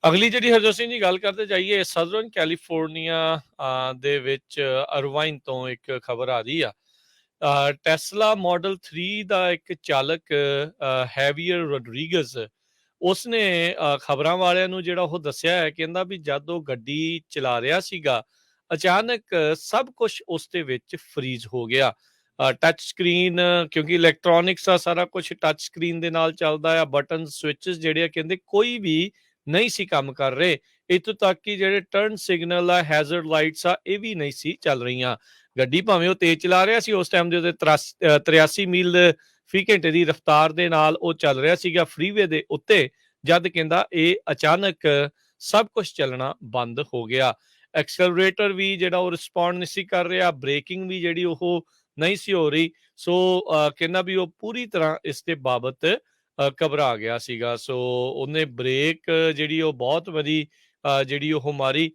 ਅਗਲੀ ਜਿਹੜੀ ਹਰਜੋਤ ਸਿੰਘ ਜੀ ਗੱਲ ਕਰਦੇ ਜਾਈਏ ਸਦਰਨ ਕੈਲੀਫੋਰਨੀਆ ਦੇ ਵਿੱਚ ਅਰਵਾਈਨ ਤੋਂ ਇੱਕ ਖਬਰ ਆ ਰਹੀ ਆ। ਟੈਸਲਾ ਮਾਡਲ 3 ਦਾ ਇੱਕ ਚਾਲਕ ਹੈਵੀਅਰ ਰੋਡਰੀਗਜ਼ ਉਸਨੇ ਖਬਰਾਂ ਵਾਲਿਆਂ ਨੂੰ ਜਿਹੜਾ ਉਹ ਦੱਸਿਆ ਹੈ, ਕਹਿੰਦਾ ਵੀ ਜਦ ਉਹ ਗੱਡੀ ਚਲਾ ਰਿਹਾ ਸੀਗਾ ਅਚਾਨਕ ਸਭ ਕੁਝ ਉਸ ਦੇ ਵਿੱਚ ਫਰੀਜ਼ ਹੋ ਗਿਆ। ਟੱਚ ਸਕਰੀਨ, ਕਿਉਂਕਿ ਇਲੈਕਟ੍ਰੋਨਿਕਸ ਆ ਸਾਰਾ ਕੁਝ ਟੱਚ ਸਕਰੀਨ ਦੇ ਨਾਲ ਚੱਲਦਾ ਆ। ਬਟਨ ਸਵਿਚਸ ਜਿਹੜੇ ਆ ਕਹਿੰਦੇ ਕੋਈ ਵੀ ਨਹੀਂ ਸੀ ਕੰਮ ਕਰ ਰਹੇ। ਇੱਥੋਂ ਤੱਕ ਕਿ ਜਿਹੜੇ ਟਰਨ ਸਿਗਨਲ ਆ, ਹੈਜ਼ਰਡ ਲਾਈਟਸ ਆ, ਇਹ ਵੀ ਨਹੀਂ ਸੀ ਚੱਲ ਰਹੀਆਂ। ਗੱਡੀ ਭਾਵੇਂ ਉਹ ਤੇਜ਼ ਚਲਾ ਰਿਹਾ ਸੀ ਉਸ ਟਾਈਮ ਦੇ ਉੱਤੇ 83 ਮੀਲ ਫੀ ਘੰਟੇ ਦੀ ਰਫ਼ਤਾਰ ਦੇ ਨਾਲ ਉਹ ਚੱਲ ਰਿਹਾ ਸੀਗਾ ਫਰੀਵੇ ਦੇ ਉੱਤੇ, ਜਦ ਕਹਿੰਦਾ ਇਹ ਅਚਾਨਕ ਸਭ ਕੁਝ ਚੱਲਣਾ ਬੰਦ ਹੋ ਗਿਆ। ਐਕਸਲਰੇਟਰ ਵੀ ਜਿਹੜਾ ਉਹ ਰਿਸਪੌਂਡ ਨਹੀਂ ਸੀ ਕਰ ਰਿਹਾ, ਬ੍ਰੇਕਿੰਗ ਵੀ ਜਿਹੜੀ ਉਹ ਨਹੀਂ ਸੀ ਹੋ ਰਹੀ। ਸੋ ਕਹਿੰਦਾ ਵੀ ਉਹ ਪੂਰੀ ਤਰ੍ਹਾਂ ਇਸ ਦੇ ਬਾਬਤ ਘਬਰਾ ਗਿਆ ਸੀਗਾ। ਸੋ ਉਹਨੇ ਬ੍ਰੇਕ ਜਿਹੜੀ ਉਹ ਬਹੁਤ ਵਾਰੀ ਜਿਹੜੀ ਉਹ ਮਾਰੀ,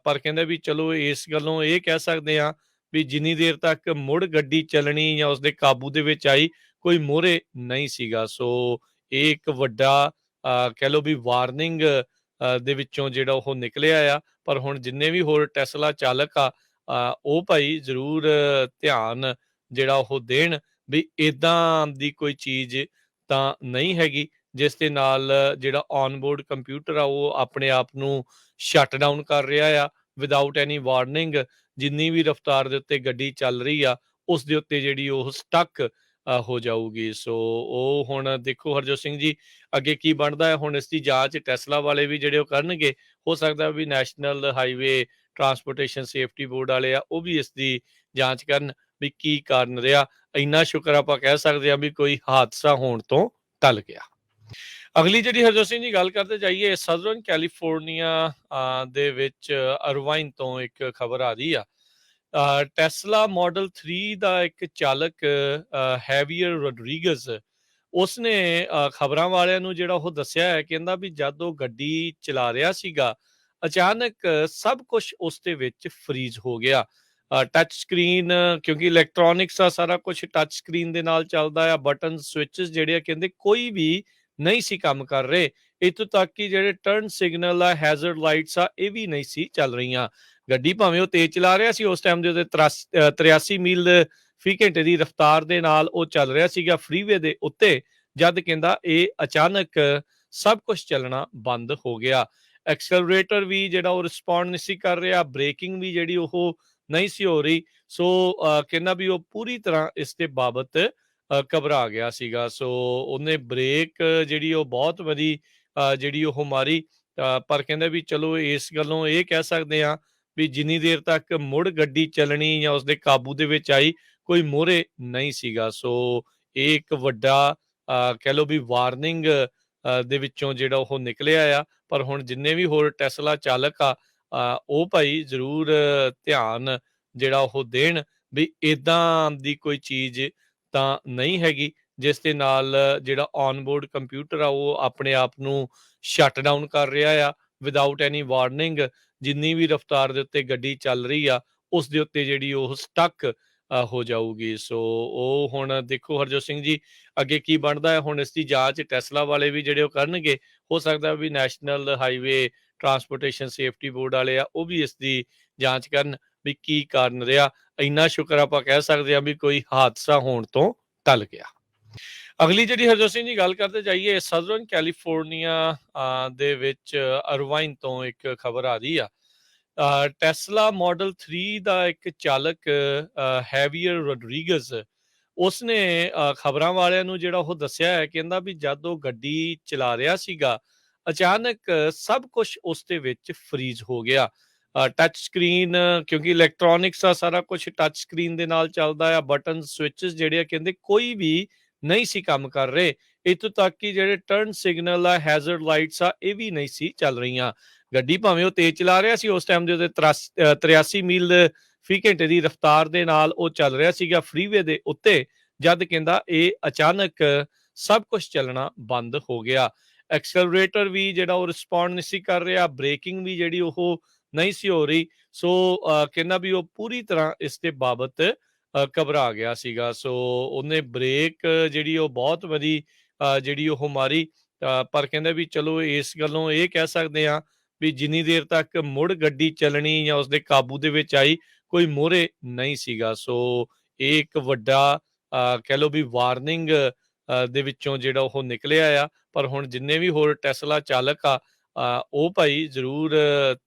ਪਰ ਕਹਿੰਦਾ ਵੀ ਚਲੋ ਇਸ ਗੱਲੋਂ ਇਹ ਕਹਿ ਸਕਦੇ ਆ ਵੀ ਜਿੰਨੀ ਦੇਰ ਤੱਕ ਮੁੜ ਗੱਡੀ ਚੱਲਣੀ ਜਾਂ ਉਸਦੇ ਕਾਬੂ ਦੇ ਵਿੱਚ ਆਈ, ਕੋਈ ਮੋਹਰੇ ਨਹੀਂ ਸੀਗਾ। ਸੋ ਇਹ ਇੱਕ ਵੱਡਾ ਕਹਿ ਲਓ ਵੀ ਵਾਰਨਿੰਗ ਦੇ ਵਿੱਚੋਂ ਜਿਹੜਾ ਉਹ ਨਿਕਲਿਆ ਆ। ਪਰ ਹੁਣ ਜਿੰਨੇ ਵੀ ਹੋਰ ਟੈਸਲਾ ਚਾਲਕ ਆ, ਉਹ ਭਾਈ ਜ਼ਰੂਰ ਧਿਆਨ ਜਿਹੜਾ ਉਹ ਦੇਣ ਵੀ ਏਦਾਂ ਦੀ ਕੋਈ ਚੀਜ਼ ਤਾਂ ਨਹੀਂ ਹੈਗੀ ਜਿਸ ਦੇ ਨਾਲ ਜਿਹੜਾ ਔਨਬੋਰਡ ਕੰਪਿਊਟਰ ਆ ਉਹ ਆਪਣੇ ਆਪ ਨੂੰ ਸ਼ਟ ਡਾਊਨ ਕਰ ਰਿਹਾ ਆ ਵਿਦਆਊਟ ਐਨੀ ਵਾਰਨਿੰਗ। ਜਿੰਨੀ ਵੀ ਰਫ਼ਤਾਰ ਦੇ ਉੱਤੇ ਗੱਡੀ ਚੱਲ ਰਹੀ ਆ ਉਸ ਦੇ ਉੱਤੇ ਜਿਹੜੀ ਉਹ ਸਟਕ ਹੋ ਜਾਊਗੀ। ਸੋ ਉਹ ਹੁਣ ਦੇਖੋ ਹਰਜੋਤ ਸਿੰਘ ਜੀ ਅੱਗੇ ਕੀ ਬਣਦਾ ਹੈ। ਹੁਣ ਇਸ ਦੀ ਜਾਂਚ ਟੈਸਲਾ ਵਾਲੇ ਵੀ ਜਿਹੜੇ ਉਹ ਕਰਨਗੇ। ਹੋ ਸਕਦਾ ਵੀ national highway transportation safety board ਵਾਲੇ ਆ ਉਹ ਵੀ ਇਸ ਦੀ ਜਾਂਚ ਕਰਨ ਵੀ ਕੀ ਕਾਰਨ ਰਿਹਾ। ਇੰਨਾ ਸ਼ੁਕਰ ਆਪਾਂ ਕਹਿ ਸਕਦੇ ਹਾਂ ਵੀ ਕੋਈ ਹਾਦਸਾ ਹੋਣ ਤੋਂ ਟਲ ਗਿਆ। ਅਗਲੀ ਜਿਹੜੀ ਹਰਜੋਤ ਸਿੰਘ ਜੀ ਗੱਲ ਕਰਦੇ ਜਾਈਏ ਸਦਰਨ ਕੈਲੀਫੋਰਨੀਆ ਦੇ ਵਿੱਚ ਅਰਵਾਈਨ ਤੋਂ ਇੱਕ ਖਬਰ ਆ ਰਹੀ ਆ। ਟੈਸਲਾ ਮਾਡਲ 3 ਦਾ ਇੱਕ ਚਾਲਕ ਹੈਵੀਅਰ ਰੋਡਰੀਗਜ਼ ਉਸਨੇ ਖਬਰਾਂ ਵਾਲਿਆਂ ਨੂੰ ਜਿਹੜਾ ਉਹ ਦੱਸਿਆ ਹੈ, ਕਹਿੰਦਾ ਵੀ ਜਦ ਉਹ ਗੱਡੀ ਚਲਾ ਰਿਹਾ ਸੀਗਾ ਅਚਾਨਕ ਸਭ ਕੁਝ ਉਸ ਦੇ ਵਿੱਚ ਫਰੀਜ਼ ਹੋ ਗਿਆ। ਟੱਚ ਸਕਰੀਨ, ਕਿਉਂਕਿ ਇਲੈਕਟ੍ਰੋਨਿਕਸ ਆ ਸਾਰਾ ਕੁਝ ਟੱਚ ਸਕਰੀਨ ਦੇ ਨਾਲ ਚੱਲਦਾ ਆ। ਬਟਨ ਸਵਿਚਸ ਜਿਹੜੇ ਆ ਕਹਿੰਦੇ ਕੋਈ ਵੀ ਨਹੀਂ ਸੀ ਕੰਮ ਕਰ ਰਹੇ। ਇੱਥੋਂ ਤੱਕ ਕਿ ਜਿਹੜੇ ਟਰਨ ਸਿਗਨਲ ਆ, ਹੈਜ਼ਰਡ ਲਾਈਟਸ ਆ, ਇਹ ਵੀ ਨਹੀਂ ਸੀ ਚੱਲ ਰਹੀਆਂ। ਗੱਡੀ ਭਾਵੇਂ ਉਹ ਤੇਜ਼ ਚਲਾ ਰਿਹਾ ਸੀ ਉਸ ਟਾਈਮ ਦੇ ਉੱਤੇ 83 ਮੀਲ ਫੀ ਘੰਟੇ ਦੀ ਰਫ਼ਤਾਰ ਦੇ ਨਾਲ ਉਹ ਚੱਲ ਰਿਹਾ ਸੀਗਾ ਫਰੀਵੇ ਦੇ ਉੱਤੇ, ਜਦ ਕਹਿੰਦਾ ਇਹ ਅਚਾਨਕ ਸਭ ਕੁਝ ਚੱਲਣਾ ਬੰਦ ਹੋ ਗਿਆ। ਐਕਸਲਰੇਟਰ ਵੀ ਜਿਹੜਾ ਉਹ ਰਿਸਪੌਂਡ ਨਹੀਂ ਸੀ ਕਰ ਰਿਹਾ, ਬ੍ਰੇਕਿੰਗ ਵੀ ਜਿਹੜੀ ਉਹ ਨਹੀਂ ਸੀ ਹੋ ਰਹੀ। ਸੋ ਕਹਿੰਦਾ ਵੀ ਉਹ ਪੂਰੀ ਤਰ੍ਹਾਂ ਇਸ ਦੇ ਬਾਬਤ ਘਬਰਾ ਗਿਆ ਸੀਗਾ। ਸੋ ਉਹਨੇ ਬ੍ਰੇਕ ਜਿਹੜੀ ਉਹ ਬਹੁਤ ਵਾਰੀ ਜਿਹੜੀ ਉਹ ਮਾਰੀ, ਪਰ ਕਹਿੰਦਾ ਵੀ ਚਲੋ ਇਸ ਗੱਲੋਂ ਇਹ ਕਹਿ ਸਕਦੇ ਆ ਵੀ ਜਿੰਨੀ ਦੇਰ ਤੱਕ ਮੁੜ ਗੱਡੀ ਚੱਲਣੀ ਜਾਂ ਉਸਦੇ ਕਾਬੂ ਦੇ ਵਿੱਚ ਆਈ, ਕੋਈ ਮੋਹਰੇ ਨਹੀਂ ਸੀਗਾ। ਸੋ ਇਹ ਇੱਕ ਵੱਡਾ ਕਹਿ ਲਓ ਵੀ ਵਾਰਨਿੰਗ ਦੇ ਵਿੱਚੋਂ ਜਿਹੜਾ ਉਹ ਨਿਕਲਿਆ ਆ। ਪਰ ਹੁਣ ਜਿੰਨੇ ਵੀ ਹੋਰ ਟੈਸਲਾ ਚਾਲਕ ਆ, ਉਹ ਭਾਈ ਜ਼ਰੂਰ ਧਿਆਨ ਜਿਹੜਾ ਉਹ ਦੇਣ ਵੀ ਏਦਾਂ ਦੀ ਕੋਈ ਚੀਜ਼ ਤਾਂ ਨਹੀਂ ਹੈਗੀ ਜਿਸ ਦੇ ਨਾਲ ਜਿਹੜਾ ਔਨਬੋਰਡ ਕੰਪਿਊਟਰ ਆ ਉਹ ਆਪਣੇ ਆਪ ਨੂੰ ਸ਼ਟ ਡਾਊਨ ਕਰ ਰਿਹਾ ਆ ਵਿਦਆਊਟ ਐਨੀ ਵਾਰਨਿੰਗ। ਜਿੰਨੀ ਵੀ ਰਫ਼ਤਾਰ ਦੇ ਉੱਤੇ ਗੱਡੀ ਚੱਲ ਰਹੀ ਆ ਉਸ ਦੇ ਉੱਤੇ ਜਿਹੜੀ ਉਹ ਸਟਕ ਹੋ ਜਾਊਗੀ। ਸੋ ਉਹ ਹੁਣ ਦੇਖੋ ਹਰਜੋਤ ਸਿੰਘ ਜੀ ਅੱਗੇ ਕੀ ਬਣਦਾ ਹੈ। ਹੁਣ ਇਸ ਦੀ ਜਾਂਚ ਟੈਸਲਾ ਵਾਲੇ ਵੀ ਜਿਹੜੇ ਉਹ ਕਰਨਗੇ। ਹੋ ਸਕਦਾ ਵੀ national highway transportation safety board ਵਾਲੇ ਆ ਉਹ ਵੀ ਇਸ ਦੀ ਜਾਂਚ ਕਰਨ ਵੀ ਕੀ ਕਾਰਨ ਰਿਹਾ। ਇੰਨਾ ਸ਼ੁਕਰ ਆਪਾਂ ਕਹਿ ਸਕਦੇ ਹਾਂ ਵੀ ਕੋਈ ਹਾਦਸਾ ਹੋਣ ਤੋਂ ਟਲ ਗਿਆ। ਅਗਲੀ ਜਿਹੜੀ ਹਰਜੋਤ ਸਿੰਘ ਜੀ ਗੱਲ ਕਰਦੇ ਜਾਈਏ ਸਦਰਨ ਕੈਲੀਫੋਰਨੀਆ ਦੇ ਵਿੱਚ ਅਰਵਾਈਨ ਤੋਂ ਇੱਕ ਖਬਰ ਆ ਰਹੀ ਆ। ਟੈਸਲਾ ਮਾਡਲ 3 ਦਾ ਇੱਕ ਚਾਲਕ ਹੈਵੀਅਰ ਰੋਡਰੀਗਜ਼ ਉਸਨੇ ਖਬਰਾਂ ਵਾਲਿਆਂ ਨੂੰ ਜਿਹੜਾ ਉਹ ਦੱਸਿਆ ਹੈ, ਕਹਿੰਦਾ ਵੀ ਜਦ ਉਹ ਗੱਡੀ ਚਲਾ ਰਿਹਾ ਸੀਗਾ ਅਚਾਨਕ ਸਭ ਕੁਝ ਉਸ ਦੇ ਵਿੱਚ ਫਰੀਜ਼ ਹੋ ਗਿਆ। ਟੱਚ ਸਕਰੀਨ, ਕਿਉਂਕਿ ਇਲੈਕਟ੍ਰੋਨਿਕਸ ਆ ਸਾਰਾ ਕੁਝ ਟੱਚ ਸਕਰੀਨ ਦੇ ਨਾਲ ਚੱਲਦਾ ਆ। ਬਟਨ ਸਵਿਚਸ ਜਿਹੜੇ ਆ ਕਹਿੰਦੇ ਕੋਈ ਵੀ ਨਹੀਂ ਸੀ ਕੰਮ ਕਰ ਰਹੇ। ਇੱਥੋਂ ਤੱਕ ਕਿ ਜਿਹੜੇ ਟਰਨ ਸਿਗਨਲ ਆ, ਹੈਜ਼ਰਡ ਲਾਈਟਸ ਆ, ਇਹ ਵੀ ਨਹੀਂ ਸੀ ਚੱਲ ਰਹੀਆਂ। ਗੱਡੀ ਭਾਵੇਂ ਉਹ ਤੇਜ਼ ਚਲਾ ਰਿਹਾ ਸੀ ਉਸ ਟਾਈਮ ਦੇ ਉੱਤੇ 83 ਮੀਲ ਫੀ ਘੰਟੇ ਦੀ ਰਫ਼ਤਾਰ ਦੇ ਨਾਲ ਉਹ ਚੱਲ ਰਿਹਾ ਸੀਗਾ ਫਰੀਵੇ ਦੇ ਉੱਤੇ, ਜਦ ਕਹਿੰਦਾ ਇਹ ਅਚਾਨਕ ਸਭ ਕੁਝ ਚੱਲਣਾ ਬੰਦ ਹੋ ਗਿਆ। ਐਕਸਲਰੇਟਰ ਵੀ ਜਿਹੜਾ ਉਹ ਰਿਸਪੌਂਡ ਨਹੀਂ ਸੀ ਕਰ ਰਿਹਾ, ਬ੍ਰੇਕਿੰਗ ਵੀ ਜਿਹੜੀ ਉਹ ਨਹੀਂ ਸੀ ਹੋ ਰਹੀ। ਸੋ ਕਹਿੰਦਾ ਵੀ ਉਹ ਪੂਰੀ ਤਰ੍ਹਾਂ ਇਸ ਦੇ ਬਾਬਤ ਘਬਰਾ ਗਿਆ ਸੀਗਾ। ਸੋ ਉਹਨੇ ਬ੍ਰੇਕ ਜਿਹੜੀ ਉਹ ਬਹੁਤ ਵਾਰੀ ਜਿਹੜੀ ਉਹ ਮਾਰੀ, ਪਰ ਕਹਿੰਦੇ ਵੀ ਚਲੋ ਇਸ ਗੱਲੋਂ ਇਹ ਕਹਿ ਸਕਦੇ ਹਾਂ ਵੀ ਜਿੰਨੀ ਦੇਰ ਤੱਕ ਮੁੜ ਗੱਡੀ ਚੱਲਣੀ ਜਾਂ ਉਸਦੇ ਕਾਬੂ ਦੇ ਵਿੱਚ ਆਈ, ਕੋਈ ਮੂਹਰੇ ਨਹੀਂ ਸੀਗਾ। ਸੋ ਇਹ ਇੱਕ ਵੱਡਾ ਕਹਿ ਲਓ ਵੀ ਵਾਰਨਿੰਗ ਦੇ ਵਿੱਚੋਂ ਜਿਹੜਾ ਉਹ ਨਿਕਲਿਆ ਆ। ਪਰ ਹੁਣ ਜਿੰਨੇ ਵੀ ਹੋਰ ਟੈਸਲਾ ਚਾਲਕ ਆ, ਉਹ ਭਾਈ ਜ਼ਰੂਰ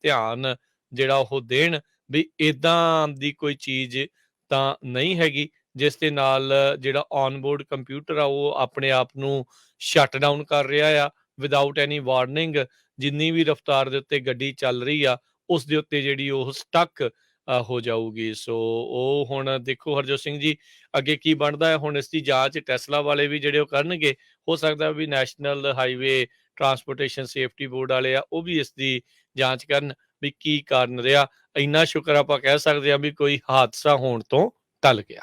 ਧਿਆਨ ਜਿਹੜਾ ਉਹ ਦੇਣ ਵੀ ਏਦਾਂ ਦੀ ਕੋਈ ਚੀਜ਼ ਤਾਂ ਨਹੀਂ ਹੈਗੀ, ਜਿਸ ਦੇ ਨਾਲ ਜਿਹੜਾ ਔਨਬੋਰਡ ਕੰਪਿਊਟਰ ਆ ਉਹ ਆਪਣੇ ਆਪ ਨੂੰ ਸ਼ਟ ਡਾਊਨ ਕਰ ਰਿਹਾ ਆ ਵਿਦਆਊਟ ਐਨੀ ਵਾਰਨਿੰਗ। ਜਿੰਨੀ ਵੀ ਰਫ਼ਤਾਰ ਦੇ ਉੱਤੇ ਗੱਡੀ ਚੱਲ ਰਹੀ ਆ, ਉਸ ਦੇ ਉੱਤੇ ਜਿਹੜੀ ਉਹ ਸਟਕ ਹੋ ਜਾਊਗੀ। ਸੋ ਉਹ ਹੁਣ ਦੇਖੋ ਹਰਜੋਤ ਸਿੰਘ ਜੀ, ਅੱਗੇ ਕੀ ਬਣਦਾ ਹੈ। ਹੁਣ ਇਸ ਦੀ ਜਾਂਚ ਟੈਸਲਾ ਵਾਲੇ ਵੀ ਜਿਹੜੇ ਉਹ ਕਰਨਗੇ। ਹੋ ਸਕਦਾ ਵੀ national highway transportation safety board ਵਾਲੇ ਆ, ਉਹ ਵੀ ਇਸ ਦੀ ਜਾਂਚ ਕਰਨ ਵੀ ਕੀ ਕਾਰਨ ਰਿਹਾ। ਇੰਨਾ ਸ਼ੁਕਰ ਆਪਾਂ ਕਹਿ ਸਕਦੇ ਹਾਂ ਵੀ ਕੋਈ ਹਾਦਸਾ ਹੋਣ ਤੋਂ ਟਲ ਗਿਆ।